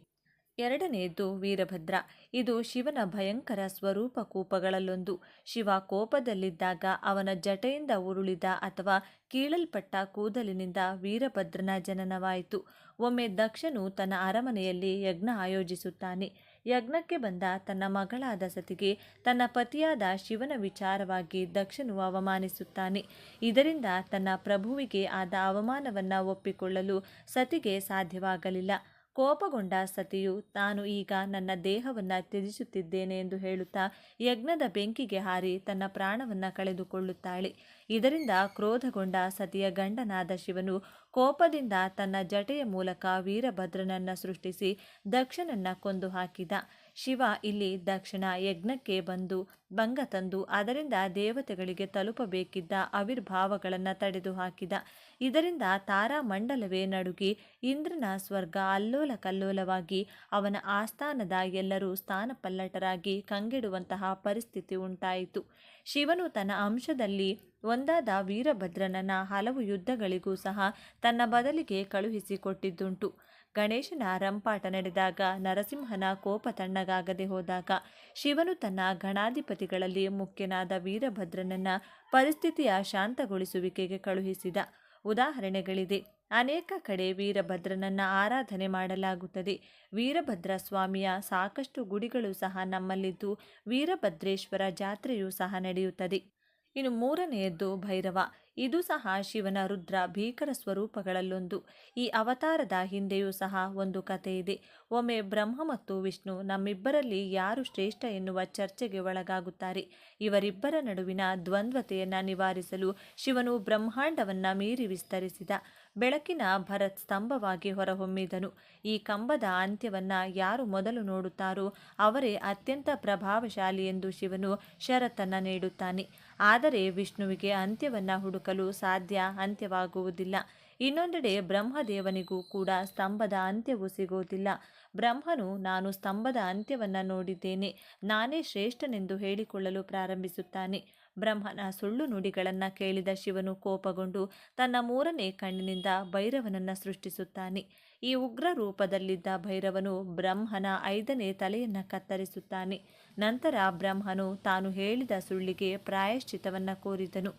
ಎರಡನೆಯದ್ದು ವೀರಭದ್ರ. ಇದು ಶಿವನ ಭಯಂಕರ ಸ್ವರೂಪ ಕೋಪಗಳಲ್ಲೊಂದು. ಶಿವ ಕೋಪದಲ್ಲಿದ್ದಾಗ ಅವನ ಜಟೆಯಿಂದ ಉರುಳಿದ ಅಥವಾ ಕೀಳಲ್ಪಟ್ಟ ಕೂದಲಿನಿಂದ ವೀರಭದ್ರನ ಜನನವಾಯಿತು. ಒಮ್ಮೆ ದಕ್ಷನು ತನ್ನ ಅರಮನೆಯಲ್ಲಿ ಯಜ್ಞ ಆಯೋಜಿಸುತ್ತಾನೆ. ಯಜ್ಞಕ್ಕೆ ಬಂದ ತನ್ನ ಮಗಳಾದ ಸತಿಗೆ ತನ್ನ ಪತಿಯಾದ ಶಿವನ ವಿಚಾರವಾಗಿ ದಕ್ಷನು ಅವಮಾನಿಸುತ್ತಾನೆ. ಇದರಿಂದ ತನ್ನ ಪ್ರಭುವಿಗೆ ಆದ ಅವಮಾನವನ್ನು ಒಪ್ಪಿಕೊಳ್ಳಲು ಸತಿಗೆ ಸಾಧ್ಯವಾಗಲಿಲ್ಲ. ಕೋಪಗೊಂಡ ಸತಿಯು ತಾನು ಈಗ ನನ್ನ ದೇಹವನ್ನು ತ್ಯಜಿಸುತ್ತಿದ್ದೇನೆ ಎಂದು ಹೇಳುತ್ತಾ ಯಜ್ಞದ ಬೆಂಕಿಗೆ ಹಾರಿ ತನ್ನ ಪ್ರಾಣವನ್ನು ಕಳೆದುಕೊಳ್ಳುತ್ತಾಳೆ. ಇದರಿಂದ ಕ್ರೋಧಗೊಂಡ ಸತಿಯ ಗಂಡನಾದ ಶಿವನು ಕೋಪದಿಂದ ತನ್ನ ಜಟೆಯ ಮೂಲಕ ವೀರಭದ್ರನನ್ನ ಸೃಷ್ಟಿಸಿ ದಕ್ಷನನ್ನ ಕೊಂದು ಹಾಕಿದ. ಶಿವ ಇಲ್ಲಿ ದಕ್ಷನ ಯಜ್ಞಕ್ಕೆ ಭಂಗ ತಂದು ಅದರಿಂದ ದೇವತೆಗಳಿಗೆ ತಲುಪಬೇಕಿದ್ದ ಆವಿರ್ಭಾವಗಳನ್ನು ತಡೆದು ಹಾಕಿದ. ಇದರಿಂದ ತಾರಾಮಂಡಲವೇ ನಡುಗಿ ಇಂದ್ರನ ಸ್ವರ್ಗ ಅಲ್ಲೋಲ ಕಲ್ಲೋಲವಾಗಿ ಅವನ ಆಸ್ಥಾನದ ಎಲ್ಲರೂ ಸ್ಥಾನಪಲ್ಲಟರಾಗಿ ಕಂಗೆಡುವಂತಹ ಪರಿಸ್ಥಿತಿ ಉಂಟಾಯಿತು. ಶಿವನು ತನ್ನ ಅಂಶದಲ್ಲಿ ಒಂದಾದ ವೀರಭದ್ರನನ್ನ ಹಲವು ಯುದ್ಧಗಳಿಗೂ ಸಹ ತನ್ನ ಬದಲಿಗೆ ಕಳುಹಿಸಿಕೊಟ್ಟಿದ್ದುಂಟು. ಗಣೇಶನ ರಂಪಾಟ ನಡೆದಾಗ ನರಸಿಂಹನ ಕೋಪ ತಣ್ಣಗಾಗದೆ ಹೋದಾಗ ಶಿವನು ತನ್ನ ಗಣಾಧಿಪತಿಗಳಲ್ಲಿ ಮುಖ್ಯನಾದ ವೀರಭದ್ರನನ್ನ ಪರಿಸ್ಥಿತಿಯ ಶಾಂತಗೊಳಿಸುವಿಕೆಗೆ ಕಳುಹಿಸಿದ ಉದಾಹರಣೆಗಳಿದೆ. ಅನೇಕ ಕಡೆ ವೀರಭದ್ರನನ್ನ ಆರಾಧನೆ ಮಾಡಲಾಗುತ್ತದೆ. ವೀರಭದ್ರ ಸ್ವಾಮಿಯ ಸಾಕಷ್ಟು ಗುಡಿಗಳು ಸಹ ನಮ್ಮಲ್ಲಿದ್ದು ವೀರಭದ್ರೇಶ್ವರ ಜಾತ್ರೆಯೂ ಸಹ ನಡೆಯುತ್ತದೆ. ಇನ್ನು ಮೂರನೆಯದ್ದು ಭೈರವ. ಇದು ಸಹ ಶಿವನ ರುದ್ರ ಭೀಕರ ಸ್ವರೂಪಗಳಲ್ಲೊಂದು. ಈ ಅವತಾರದ ಹಿಂದೆಯೂ ಸಹ ಒಂದು ಕಥೆ ಇದೆ. ಒಮ್ಮೆ ಬ್ರಹ್ಮ ಮತ್ತು ವಿಷ್ಣು ನಮ್ಮಿಬ್ಬರಲ್ಲಿ ಯಾರು ಶ್ರೇಷ್ಠ ಎನ್ನುವ ಚರ್ಚೆಗೆ ಒಳಗಾಗುತ್ತಾರೆ. ಇವರಿಬ್ಬರ ನಡುವಿನ ದ್ವಂದ್ವತೆಯನ್ನು ನಿವಾರಿಸಲು ಶಿವನು ಬ್ರಹ್ಮಾಂಡವನ್ನ ಮೀರಿ ವಿಸ್ತರಿಸಿದ ಬೆಳಕಿನ ಭರತ್ ಸ್ತಂಭವಾಗಿ ಹೊರಹೊಮ್ಮಿದನು. ಈ ಕಂಬದ ಅಂತ್ಯವನ್ನ ಯಾರು ಮೊದಲು ನೋಡುತ್ತಾರೋ ಅವರೇ ಅತ್ಯಂತ ಪ್ರಭಾವಶಾಲಿ ಎಂದು ಶಿವನು ಷರತ್ತನ್ನು ನೀಡುತ್ತಾನೆ. ಆದರೆ ವಿಷ್ಣುವಿಗೆ ಅಂತ್ಯವನ್ನ ಹುಡುಕಲು ಸಾಧ್ಯ, ಅಂತ್ಯವಾಗುವುದಿಲ್ಲ. ಇನ್ನೊಂದೆಡೆ ಬ್ರಹ್ಮದೇವನಿಗೂ ಕೂಡ ಸ್ತಂಭದ ಅಂತ್ಯವು ಸಿಗುವುದಿಲ್ಲ. ಬ್ರಹ್ಮನು ನಾನು ಸ್ತಂಭದ ಅಂತ್ಯವನ್ನು ನೋಡಿದ್ದೇನೆ, ನಾನೇ ಶ್ರೇಷ್ಠನೆಂದು ಹೇಳಿಕೊಳ್ಳಲು ಪ್ರಾರಂಭಿಸುತ್ತಾನೆ. ಬ್ರಹ್ಮನ ಸುಳ್ಳು ನುಡಿಗಳನ್ನು ಕೇಳಿದ ಶಿವನು ಕೋಪಗೊಂಡು ತನ್ನ ಮೂರನೇ ಕಣ್ಣಿನಿಂದ ಭೈರವನನ್ನು ಸೃಷ್ಟಿಸುತ್ತಾನೆ. ಈ ಉಗ್ರ ರೂಪದಲ್ಲಿದ್ದ ಭೈರವನು ಬ್ರಹ್ಮನ 5ನೇ ತಲೆಯನ್ನು ಕತ್ತರಿಸುತ್ತಾನೆ. ನಂತರ ಬ್ರಹ್ಮನು ತಾನು ಹೇಳಿದ ಸುಳ್ಳಿಗೆ ಪ್ರಾಯಶ್ಚಿತ್ತವನ್ನು ಕೋರಿದನು.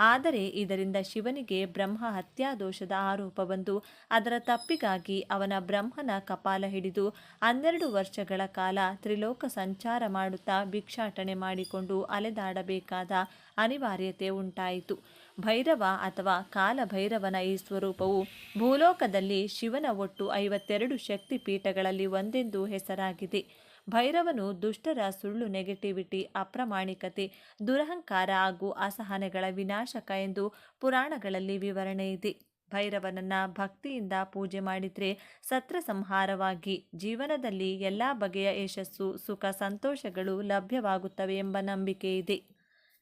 ಆದರೆ ಇದರಿಂದ ಶಿವನಿಗೆ ಬ್ರಹ್ಮ ಹತ್ಯಾದೋಷದ ಆರೋಪ ಬಂದು ಅದರ ತಪ್ಪಿಗಾಗಿ ಅವನ ಬ್ರಹ್ಮನ ಕಪಾಲ ಹಿಡಿದು 12 ವರ್ಷಗಳ ಕಾಲ ತ್ರಿಲೋಕ ಸಂಚಾರ ಮಾಡುತ್ತಾ ಭಿಕ್ಷಾಟನೆ ಮಾಡಿಕೊಂಡು ಅಲೆದಾಡಬೇಕಾದ ಅನಿವಾರ್ಯತೆ ಉಂಟಾಯಿತು. ಭೈರವ ಅಥವಾ ಕಾಲಭೈರವನ ಈ ಸ್ವರೂಪವು ಭೂಲೋಕದಲ್ಲಿ ಶಿವನ ಒಟ್ಟು 52 ಶಕ್ತಿ ಪೀಠಗಳಲ್ಲಿ ಒಂದೆಂದು ಹೆಸರಾಗಿದೆ. ಭೈರವನು ದುಷ್ಟರ ಸುಳ್ಳು, ನೆಗೆಟಿವಿಟಿ, ಅಪ್ರಾಮಾಣಿಕತೆ, ದುರಹಂಕಾರ ಹಾಗೂ ಅಸಹನೆಗಳ ವಿನಾಶಕ ಎಂದು ಪುರಾಣಗಳಲ್ಲಿ ವಿವರಣೆ ಇದೆ. ಭೈರವನನ್ನ ಭಕ್ತಿಯಿಂದ ಪೂಜೆ ಮಾಡಿದರೆ ಸತ್ರ ಸಂಹಾರವಾಗಿ ಜೀವನದಲ್ಲಿ ಎಲ್ಲ ಬಗೆಯ ಯಶಸ್ಸು, ಸುಖ, ಸಂತೋಷಗಳು ಲಭ್ಯವಾಗುತ್ತವೆ ಎಂಬ ನಂಬಿಕೆ ಇದೆ.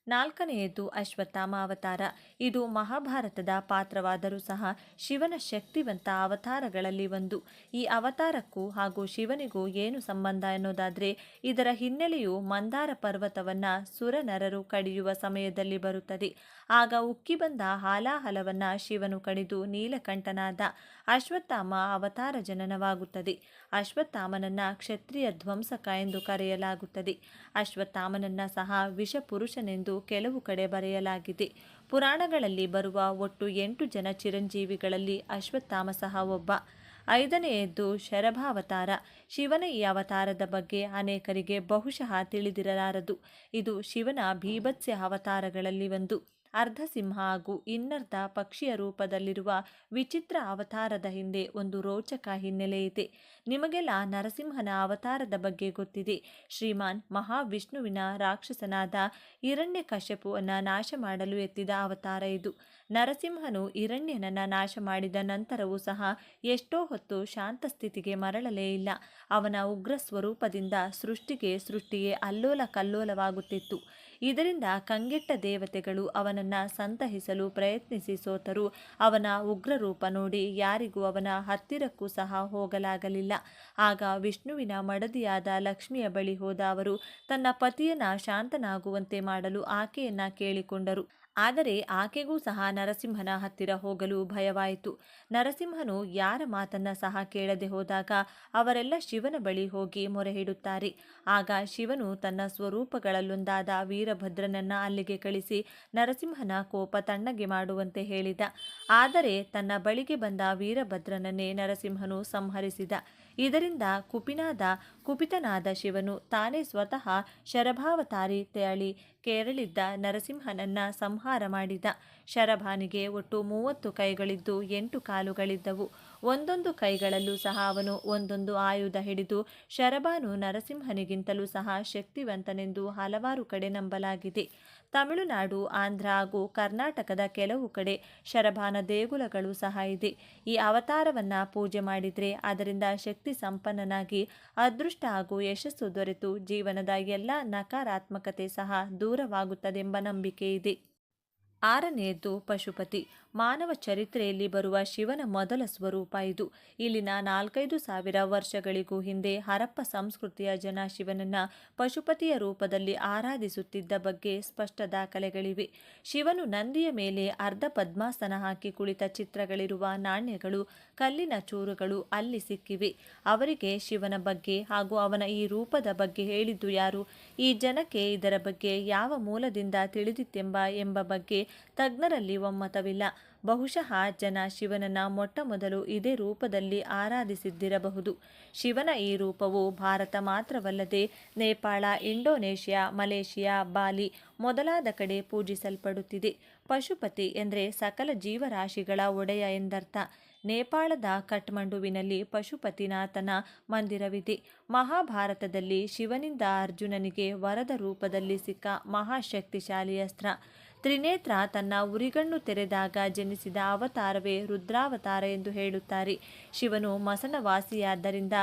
4ನೇಯದು ಅಶ್ವತ್ಥಾಮ ಅವತಾರ. ಇದು ಮಹಾಭಾರತದ ಪಾತ್ರವಾದರೂ ಸಹ ಶಿವನ ಶಕ್ತಿವಂತ ಅವತಾರಗಳಲ್ಲಿ ಒಂದು. ಈ ಅವತಾರಕ್ಕೂ ಹಾಗೂ ಶಿವನಿಗೂ ಏನು ಸಂಬಂಧ ಎನ್ನುವುದಾದರೆ, ಇದರ ಹಿನ್ನೆಲೆಯು ಮಂದಾರ ಪರ್ವತವನ್ನು ಸುರನರರು ಕಡಿಯುವ ಸಮಯದಲ್ಲಿ ಬರುತ್ತದೆ. ಆಗ ಉಕ್ಕಿ ಬಂದ ಹಾಲಾಹಲವನ್ನು ಶಿವನು ಕಡಿದು ನೀಲಕಂಠನಾದ. ಅಶ್ವತ್ಥಾಮ ಅವತಾರ ಜನನವಾಗುತ್ತದೆ. ಅಶ್ವತ್ಥಾಮನನ್ನ ಕ್ಷತ್ರಿಯ ಧ್ವಂಸಕ ಎಂದು ಕರೆಯಲಾಗುತ್ತದೆ. ಅಶ್ವತ್ಥಾಮನನ್ನ ಸಹ ವಿಷಪುರುಷನೆಂದು ಕೆಲವು ಕಡೆ ಬರೆಯಲಾಗಿದೆ. ಪುರಾಣಗಳಲ್ಲಿ ಬರುವ ಒಟ್ಟು 8 ಜನ ಚಿರಂಜೀವಿಗಳಲ್ಲಿ ಅಶ್ವತ್ಥಾಮ ಸಹ ಒಬ್ಬ. 5ನೇಯದ್ದು ಶರಭಾವತಾರ. ಶಿವನ ಈ ಅವತಾರದ ಬಗ್ಗೆ ಅನೇಕರಿಗೆ ಬಹುಶಃ ತಿಳಿದಿರಲಾರದು. ಇದು ಶಿವನ ಭೀಭತ್ಸ್ಯ ಅವತಾರಗಳಲ್ಲಿ ಒಂದು. ಅರ್ಧ ಸಿಂಹ ಹಾಗೂ ಇನ್ನರ್ಧ ಪಕ್ಷಿಯ ರೂಪದಲ್ಲಿರುವ ವಿಚಿತ್ರ ಅವತಾರದ ಹಿಂದೆ ಒಂದು ರೋಚಕ ಹಿನ್ನೆಲೆ ಇದೆ. ನಿಮಗೆಲ್ಲ ನರಸಿಂಹನ ಅವತಾರದ ಬಗ್ಗೆ ಗೊತ್ತಿದೆ. ಶ್ರೀಮಾನ್ ಮಹಾವಿಷ್ಣುವಿನ ರಾಕ್ಷಸನಾದ ಹಿರಣ್ಯಕಶ್ಯಪುವನ್ನು ನಾಶ ಮಾಡಲು ಎತ್ತಿದ ಅವತಾರ ಇದು. ನರಸಿಂಹನು ಹಿರಣ್ಯನನ್ನು ನಾಶ ಮಾಡಿದ ನಂತರವೂ ಸಹ ಎಷ್ಟೋ ಹೊತ್ತು ಶಾಂತ ಸ್ಥಿತಿಗೆ ಮರಳಲೇ ಇಲ್ಲ. ಅವನ ಉಗ್ರ ಸ್ವರೂಪದಿಂದ ಸೃಷ್ಟಿಯೇ ಅಲ್ಲೋಲ ಕಲ್ಲೋಲವಾಗುತ್ತಿತ್ತು. ಇದರಿಂದ ಕಂಗೆಟ್ಟ ದೇವತೆಗಳು ಅವನನ್ನು ಸಂತಹಿಸಲು ಪ್ರಯತ್ನಿಸಿ ಸೋತರು. ಅವನ ಉಗ್ರರೂಪ ನೋಡಿ ಯಾರಿಗೂ ಅವನ ಹತ್ತಿರಕ್ಕೂ ಸಹ ಹೋಗಲಾಗಲಿಲ್ಲ. ಆಗ ವಿಷ್ಣುವಿನ ಮಡದಿಯಾದ ಲಕ್ಷ್ಮಿಯ ಬಳಿ ಹೋದ ಅವರು ತನ್ನ ಪತಿಯನ್ನ ಶಾಂತನಾಗುವಂತೆ ಮಾಡಲು ಆಕೆಯನ್ನ ಕೇಳಿಕೊಂಡರು. ಆದರೆ ಆಕೆಗೂ ಸಹ ನರಸಿಂಹನ ಹತ್ತಿರ ಹೋಗಲು ಭಯವಾಯಿತು. ನರಸಿಂಹನು ಯಾರ ಮಾತನ್ನ ಸಹ ಕೇಳದೆ ಹೋದಾಗ ಅವರೆಲ್ಲ ಶಿವನ ಬಳಿ ಹೋಗಿ ಮೊರೆಹಿಡುತ್ತಾರೆ. ಆಗ ಶಿವನು ತನ್ನ ಸ್ವರೂಪಗಳಲ್ಲೊಂದಾದ ವೀರಭದ್ರನನ್ನ ಅಲ್ಲಿಗೆ ಕಳಿಸಿ ನರಸಿಂಹನ ಕೋಪ ತಣ್ಣಗೆ ಮಾಡುವಂತೆ ಹೇಳಿದ. ಆದರೆ ತನ್ನ ಬಳಿಗೆ ಬಂದ ವೀರಭದ್ರನನ್ನೇ ನರಸಿಂಹನು ಸಂಹರಿಸಿದ. ಇದರಿಂದ ಕುಪಿತನಾದ ಶಿವನು ತಾನೇ ಸ್ವತಃ ಶರಭಾವತಾರಿ ತೆರಳಿ ಕೆರಳಿದ್ದ ನರಸಿಂಹನನ್ನ ಸಂಹಾರ ಮಾಡಿದ. ಶರಭಾನಿಗೆ ಒಟ್ಟು 30 ಕೈಗಳಿದ್ದು 8 ಕಾಲುಗಳಿದ್ದವು. ಒಂದೊಂದು ಕೈಗಳಲ್ಲೂ ಸಹ ಅವನು ಒಂದೊಂದು ಆಯುಧ ಹಿಡಿದು ಶರಭಾನು ನರಸಿಂಹನಿಗಿಂತಲೂ ಸಹ ಶಕ್ತಿವಂತನೆಂದು ಹಲವಾರು ಕಡೆ ನಂಬಲಾಗಿದೆ. ತಮಿಳುನಾಡು, ಆಂಧ್ರ ಹಾಗೂ ಕರ್ನಾಟಕದ ಕೆಲವು ಕಡೆ ಶರಭಾನ ದೇಗುಲಗಳು ಸಹ ಇದೆ. ಈ ಅವತಾರವನ್ನ ಪೂಜೆ ಮಾಡಿದರೆ ಅದರಿಂದ ಶಕ್ತಿ ಸಂಪನ್ನನಾಗಿ ಅದೃಷ್ಟ ಹಾಗೂ ಯಶಸ್ಸು ದೊರೆತು ಜೀವನದ ಎಲ್ಲ ನಕಾರಾತ್ಮಕತೆ ಸಹ ದೂರವಾಗುತ್ತದೆಂಬ ನಂಬಿಕೆ ಇದೆ. 6ನೇಯದ್ದು ಪಶುಪತಿ. ಮಾನವ ಚರಿತ್ರೆಯಲ್ಲಿ ಬರುವ ಶಿವನ ಮೊದಲ ಸ್ವರೂಪ ಇದು. ಇಲ್ಲಿನ 4-5 ಸಾವಿರ ವರ್ಷಗಳಿಗೂ ಹಿಂದೆ ಹರಪ್ಪ ಸಂಸ್ಕೃತಿಯ ಜನ ಶಿವನನ್ನ ಪಶುಪತಿಯ ರೂಪದಲ್ಲಿ ಆರಾಧಿಸುತ್ತಿದ್ದ ಬಗ್ಗೆ ಸ್ಪಷ್ಟ ದಾಖಲೆಗಳಿವೆ. ಶಿವನು ನಂದಿಯ ಮೇಲೆ ಅರ್ಧ ಪದ್ಮಾಸನ ಹಾಕಿ ಕುಳಿತ ಚಿತ್ರಗಳಿರುವ ನಾಣ್ಯಗಳು, ಕಲ್ಲಿನ ಚೂರುಗಳು ಅಲ್ಲಿ ಸಿಕ್ಕಿವೆ. ಅವರಿಗೆ ಶಿವನ ಬಗ್ಗೆ ಹಾಗೂ ಅವನ ಈ ರೂಪದ ಬಗ್ಗೆ ಹೇಳಿದ್ದು ಯಾರು? ಈ ಜನಕ್ಕೆ ಇದರ ಬಗ್ಗೆ ಯಾವ ಮೂಲದಿಂದ ತಿಳಿದಿತ್ತೆಂಬ ಬಗ್ಗೆ ತಜ್ಞರಲ್ಲಿ ಒಮ್ಮತವಿಲ್ಲ. ಬಹುಶಃ ಜನ ಶಿವನನ್ನ ಮೊಟ್ಟಮೊದಲು ಇದೇ ರೂಪದಲ್ಲಿ ಆರಾಧಿಸಿದ್ದಿರಬಹುದು. ಶಿವನ ಈ ರೂಪವು ಭಾರತ ಮಾತ್ರವಲ್ಲದೆ ನೇಪಾಳ, ಇಂಡೋನೇಷ್ಯಾ, ಮಲೇಷಿಯಾ, ಬಾಲಿ ಮೊದಲಾದ ಕಡೆ ಪೂಜಿಸಲ್ಪಡುತ್ತಿದೆ. ಪಶುಪತಿ ಎಂದರೆ ಸಕಲ ಜೀವರಾಶಿಗಳ ಒಡೆಯ ಎಂದರ್ಥ. ನೇಪಾಳದ ಕಠ್ಮಂಡುವಿನಲ್ಲಿ ಪಶುಪತಿನಾಥನ ಮಂದಿರವಿದೆ. ಮಹಾಭಾರತದಲ್ಲಿ ಶಿವನಿಂದ ಅರ್ಜುನನಿಗೆ ವರದ ರೂಪದಲ್ಲಿ ಸಿಕ್ಕ ಮಹಾಶಕ್ತಿಶಾಲಿ ಅಸ್ತ್ರ ತ್ರಿನೇತ್ರ ತನ್ನ ಉರಿಗಣ್ಣು ತೆರೆದಾಗ ಜನಿಸಿದ ಅವತಾರವೇ ರುದ್ರಾವತಾರ ಎಂದು ಹೇಳುತ್ತಾರೆ. ಶಿವನು ಮಸಣವಾಸಿಯಾದ್ದರಿಂದ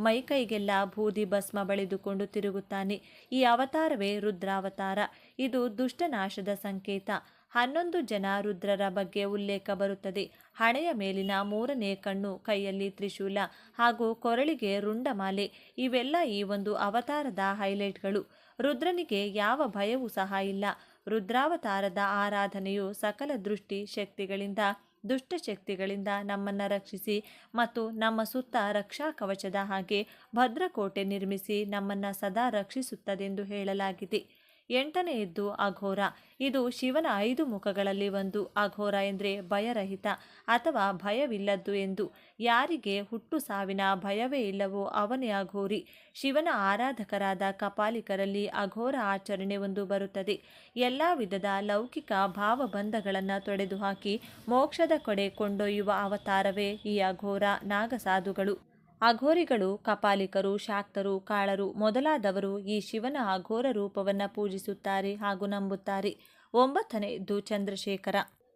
ಮೈಕೈಗೆಲ್ಲ ಬೂದಿ ಭಸ್ಮ ಬಳಿದುಕೊಂಡು ತಿರುಗುತ್ತಾನೆ. ಈ ಅವತಾರವೇ ರುದ್ರಾವತಾರ. ಇದು ದುಷ್ಟನಾಶದ ಸಂಕೇತ. 11 ಜನ ರುದ್ರರ ಬಗ್ಗೆ ಉಲ್ಲೇಖ ಬರುತ್ತದೆ. ಹಣೆಯ ಮೇಲಿನ 3ನೇ ಕಣ್ಣು, ಕೈಯಲ್ಲಿ ತ್ರಿಶೂಲ ಹಾಗೂ ಕೊರಳಿಗೆ ರುಂಡಮಾಲೆ ಇವೆಲ್ಲ ಈ ಒಂದು ಅವತಾರದ ಹೈಲೈಟ್ಗಳು. ರುದ್ರನಿಗೆ ಯಾವ ಭಯವೂ ಸಹ ಇಲ್ಲ. ರುದ್ರಾವತಾರದ ಆರಾಧನೆಯು ಸಕಲ ದೃಷ್ಟಿ ಶಕ್ತಿಗಳಿಂದ, ದುಷ್ಟಶಕ್ತಿಗಳಿಂದ ನಮ್ಮನ್ನು ರಕ್ಷಿಸಿ ಮತ್ತು ನಮ್ಮ ಸುತ್ತ ರಕ್ಷಾ ಕವಚದ ಹಾಗೆ ಭದ್ರಕೋಟೆ ನಿರ್ಮಿಸಿ ನಮ್ಮನ್ನು ಸದಾ ರಕ್ಷಿಸುತ್ತದೆಂದು ಹೇಳಲಾಗಿದೆ. 8ನೇಯದ್ದು ಅಘೋರ. ಇದು ಶಿವನ 5 ಮುಖಗಳಲ್ಲಿ ಒಂದು. ಅಘೋರ ಎಂದರೆ ಭಯರಹಿತ ಅಥವಾ ಭಯವಿಲ್ಲದ್ದು ಎಂದು. ಯಾರಿಗೆ ಹುಟ್ಟು ಸಾವಿನ ಭಯವೇ ಇಲ್ಲವೋ ಅವನೇ ಅಘೋರಿ. ಶಿವನ ಆರಾಧಕರಾದ ಕಪಾಲಿಕರಲ್ಲಿ ಅಘೋರ ಆಚರಣೆ ಒಂದು ಬರುತ್ತದೆ. ಎಲ್ಲ ವಿಧದ ಲೌಕಿಕ ಭಾವಬಂಧಗಳನ್ನು ತೊಡೆದುಹಾಕಿ ಮೋಕ್ಷದ ಕಡೆ ಕೊಂಡೊಯ್ಯುವ ಅವತಾರವೇ ಈ ಅಘೋರ ನಾಗಸಾಧುಗಳು. ಅಘೋರಿಗಳು, ಕಪಾಲಿಕರು, ಶಾಕ್ತರು, ಕಾಳರು ಮೊದಲಾದವರು ಈ ಶಿವನ ಅಘೋರ ರೂಪವನ್ನು ಪೂಜಿಸುತ್ತಾರೆ ಹಾಗೂ ನಂಬುತ್ತಾರೆ. 9ನೇದ್ದು ಚಂದ್ರಶೇಖರ.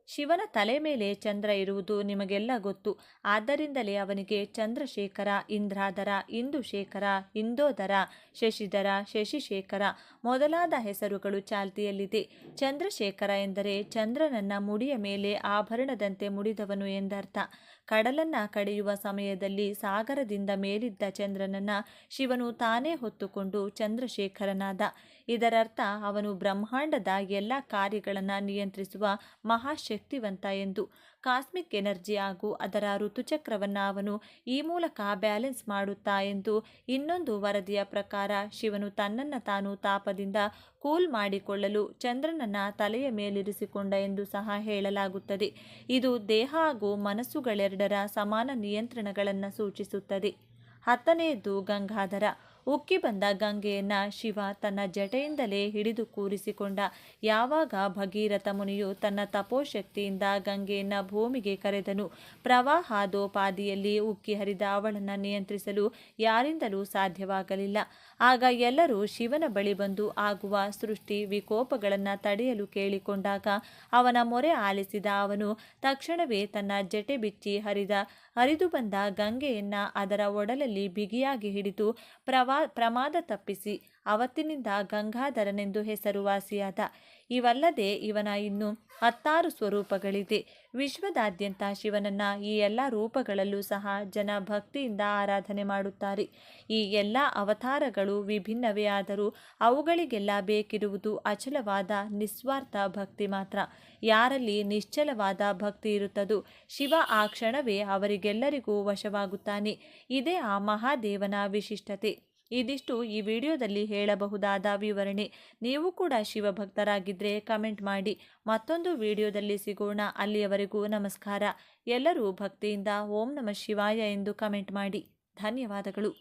ಶಿವನ ತಲೆ ಮೇಲೆ ಚಂದ್ರ ಇರುವುದು ನಿಮಗೆಲ್ಲ ಗೊತ್ತು. ಆದ್ದರಿಂದಲೇ ಅವನಿಗೆ ಚಂದ್ರಶೇಖರ, ಇಂದ್ರಾಧರ, ಇಂದುಶೇಖರ, ಇಂದೋದರ, ಶಶಿಧರ, ಶಶಿಶೇಖರ ಮೊದಲಾದ ಹೆಸರುಗಳು ಚಾಲ್ತಿಯಲ್ಲಿದೆ. ಚಂದ್ರಶೇಖರ ಎಂದರೆ ಚಂದ್ರನನ್ನ ಮುಡಿಯ ಮೇಲೆ ಆಭರಣದಂತೆ ಮುಡಿದವನು ಎಂದರ್ಥ. ಕಡಲನ್ನ ಕಡೆಯುವ ಸಮಯದಲ್ಲಿ ಸಾಗರದಿಂದ ಮೇಲಿದ್ದ ಚಂದ್ರನನ್ನ ಶಿವನು ತಾನೇ ಹೊತ್ತುಕೊಂಡು ಚಂದ್ರಶೇಖರನಾದ. ಇದರರ್ಥ ಅವನು ಬ್ರಹ್ಮಾಂಡದ ಎಲ್ಲ ಕಾರ್ಯಗಳನ್ನು ನಿಯಂತ್ರಿಸುವ ಮಹಾಶಕ್ತಿವಂತ ಎಂದು. ಕಾಸ್ಮಿಕ್ ಎನರ್ಜಿ ಹಾಗೂ ಅದರ ಋತುಚಕ್ರವನ್ನು ಅವನು ಈ ಮೂಲಕ ಬ್ಯಾಲೆನ್ಸ್ ಮಾಡುತ್ತಾ ಎಂದು. ಇನ್ನೊಂದು ವರದಿಯ ಪ್ರಕಾರ ಶಿವನು ತನ್ನನ್ನು ತಾನು ತಾಪದಿಂದ ಕೂಲ್ ಮಾಡಿಕೊಳ್ಳಲು ಚಂದ್ರನನ್ನ ತಲೆಯ ಮೇಲಿರಿಸಿಕೊಂಡ ಎಂದು ಸಹ ಹೇಳಲಾಗುತ್ತದೆ. ಇದು ದೇಹ ಹಾಗೂ ಮನಸ್ಸುಗಳೆರಡರ ಸಮಾನ ನಿಯಂತ್ರಣಗಳನ್ನು ಸೂಚಿಸುತ್ತದೆ. 10ನೇದ್ದು ಗಂಗಾಧರ. ಉಕ್ಕಿ ಬಂದ ಗಂಗೆಯನ್ನ ಶಿವ ತನ್ನ ಜಟೆಯಿಂದಲೇ ಹಿಡಿದು ಕೂರಿಸಿಕೊಂಡ. ಯಾವಾಗ ಭಗೀರಥ ಮುನಿಯು ತನ್ನ ತಪೋಶಕ್ತಿಯಿಂದ ಗಂಗೆಯನ್ನ ಭೂಮಿಗೆ ಕರೆದನು, ಪ್ರವಾಹದೋಪಾದಿಯಲ್ಲಿ ಉಕ್ಕಿ ಹರಿದ ಅವಳನ್ನು ನಿಯಂತ್ರಿಸಲು ಯಾರಿಂದಲೂ ಸಾಧ್ಯವಾಗಲಿಲ್ಲ. ಆಗ ಎಲ್ಲರೂ ಶಿವನ ಬಳಿ ಬಂದು ಆಗುವ ಸೃಷ್ಟಿ ವಿಕೋಪಗಳನ್ನು ತಡೆಯಲು ಕೇಳಿಕೊಂಡಾಗ ಅವನ ಮೊರೆ ಆಲಿಸಿದ ಅವನು ತಕ್ಷಣವೇ ತನ್ನ ಜಟೆ ಬಿಚ್ಚಿ ಹರಿದು ಬಂದ ಗಂಗೆಯನ್ನ ಅದರ ಒಡಲಲ್ಲಿ ಬಿಗಿಯಾಗಿ ಹಿಡಿದು ಪ್ರಮಾದ ತಪ್ಪಿಸಿ ಅವತ್ತಿನಿಂದ ಗಂಗಾಧರನೆಂದು ಹೆಸರುವಾಸಿಯಾದ. ಇವಲ್ಲದೆ ಇವನ ಇನ್ನು 16 ಸ್ವರೂಪಗಳಿದೆ. ವಿಶ್ವದಾದ್ಯಂತ ಶಿವನನ್ನ ಈ ಎಲ್ಲ ರೂಪಗಳಲ್ಲೂ ಸಹ ಜನ ಭಕ್ತಿಯಿಂದ ಆರಾಧನೆ ಮಾಡುತ್ತಾರೆ. ಈ ಎಲ್ಲ ಅವತಾರಗಳು ವಿಭಿನ್ನವೇ ಆದರೂ ಅವುಗಳಿಗೆಲ್ಲ ಬೇಕಿರುವುದು ಅಚಲವಾದ ನಿಸ್ವಾರ್ಥ ಭಕ್ತಿ ಮಾತ್ರ. ಯಾರಲ್ಲಿ ನಿಶ್ಚಲವಾದ ಭಕ್ತಿ ಇರುತ್ತದೋ ಶಿವ ಆ ಕ್ಷಣವೇ ಅವರಿಗೆಲ್ಲರಿಗೂ ವಶವಾಗುತ್ತಾನೆ. ಇದೇ ಆ ಮಹಾದೇವನ ವಿಶಿಷ್ಟತೆ. ಇದಿಷ್ಟು ಈ ವಿಡಿಯೋದಲ್ಲಿ ಹೇಳಬಹುದಾದ ವಿವರಣೆ. ನೀವು ಕೂಡ ಶಿವಭಕ್ತರಾಗಿದ್ದರೆ ಕಮೆಂಟ್ ಮಾಡಿ. ಮತ್ತೊಂದು ವಿಡಿಯೋದಲ್ಲಿ ಸಿಗೋಣ. ಅಲ್ಲಿಯವರೆಗೂ ನಮಸ್ಕಾರ. ಎಲ್ಲರೂ ಭಕ್ತಿಯಿಂದ ಓಂ ನಮಃ ಶಿವಾಯ ಎಂದು ಕಮೆಂಟ್ ಮಾಡಿ. ಧನ್ಯವಾದಗಳು.